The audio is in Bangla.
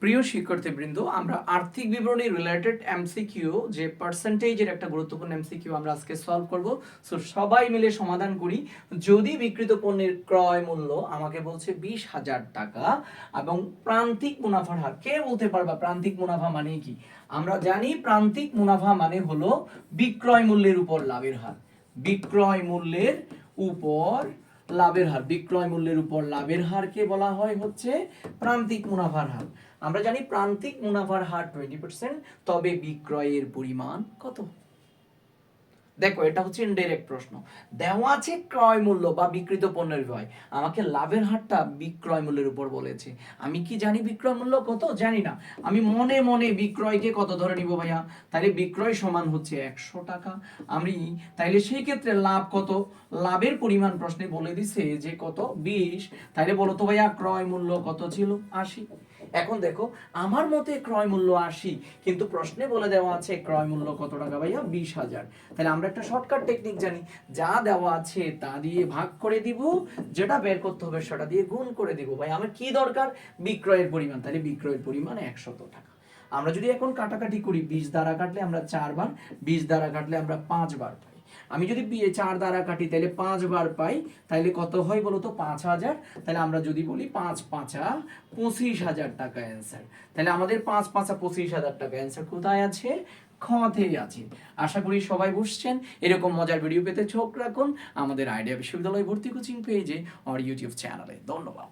প্রিয় শিক্ষার্থীবৃন্দ, আমরা আর্থিক বিবরণী রিলেটেড এমসিকিউ যে পার্সেন্টেজের একটা গুরুত্বপূর্ণ এমসিকিউ আমরা আজকে সলভ করব। সো সবাই মিলে সমাধান করি। যদি বিক্রিত পণ্যের ক্রয় মূল্য আমাকে বলছে 20,000 টাকা এবং প্রান্তিক মুনাফার হার, কে বলতে পারবা প্রান্তিক মুনাফা মানে কি? আমরা জানি প্রান্তিক মুনাফা মানে হলো বিক্রয় মূল্যের উপর লাভের হার। বিক্রয় মূল্যের উপর লাভের হার, বিক্রয় মূল্যের উপর লাভের হারকে বলা হয় হচ্ছে প্রান্তিক মুনাফার হার। আমরা জানি প্রান্তিক মুনাফার হার 20%, তবে বিক্রয়ের পরিমাণ কত? দেখো, এটা হচ্ছে ইনডাইরেক্ট প্রশ্ন। দেওয়া আছে ক্রয় মূল্য বা বিক্রিত পণ্যের ব্যয়, আমাকে লাভের হারটা বিক্রয় মূল্যের উপর বলেছে। আমি কি জানি বিক্রয় মূল্য কত? জানি না। আমি মনে মনে বিক্রয়কে কত ধরে নিব ভাইয়া? তাহলে বিক্রয় সমান হচ্ছে 100 টাকা। আমি তাইলে সেই ক্ষেত্রে লাভ কত? লাভের পরিমাণ প্রশ্নে বলে দিছে যে কত, 20। তাইলে বলো তো ভাইয়া ক্রয় মূল্য কত ছিল? 80। এখন দেখো, আমার মতে ক্রয় মূল্য 80, কিন্তু প্রশ্নে বলে দেওয়া আছে ক্রয় মূল্য কত টাকা ভাইয়া? 20,000। তাহলে আমরা একটা শর্টকাট টেকনিক জানি, যা দেওয়া আছে তা দিয়ে ভাগ করে দিব, যেটা বের করতে হবে সেটা দিয়ে গুণ করে দিব। ভাই আমার কি দরকার? বিক্রয়ের পরিমাণ। তাহলে বিক্রয়ের পরিমাণ 100 টাকা। আমরা যদি এখন কাটাকাটি করি, 20 দ্বারা কাটলে আমরা 4 বার, 20 দ্বারা কাটলে আমরা 5 বার পাই। আমি যদি 4 দ্বারা কাটি তাহলে 5 বার পাই, তাহলে কত হয় বলো তো? 5,000। তাহলে আমরা যদি বলি 5 5 25,000 টাকা অ্যান্সার। তাহলে আমাদের 5 5 25,000 টাকা অ্যান্সার কোথায় আছে? খতেই আছে। আশা করি সবাই বুঝছেন। এরকম মজার ভিডিও পেতে চোখ রাখুন আমাদের আইডিয়া বিশ্ববিদ্যালয় ভর্তি কোচিং পেজে আর ইউটিউব চ্যানেলে। ধন্যবাদ।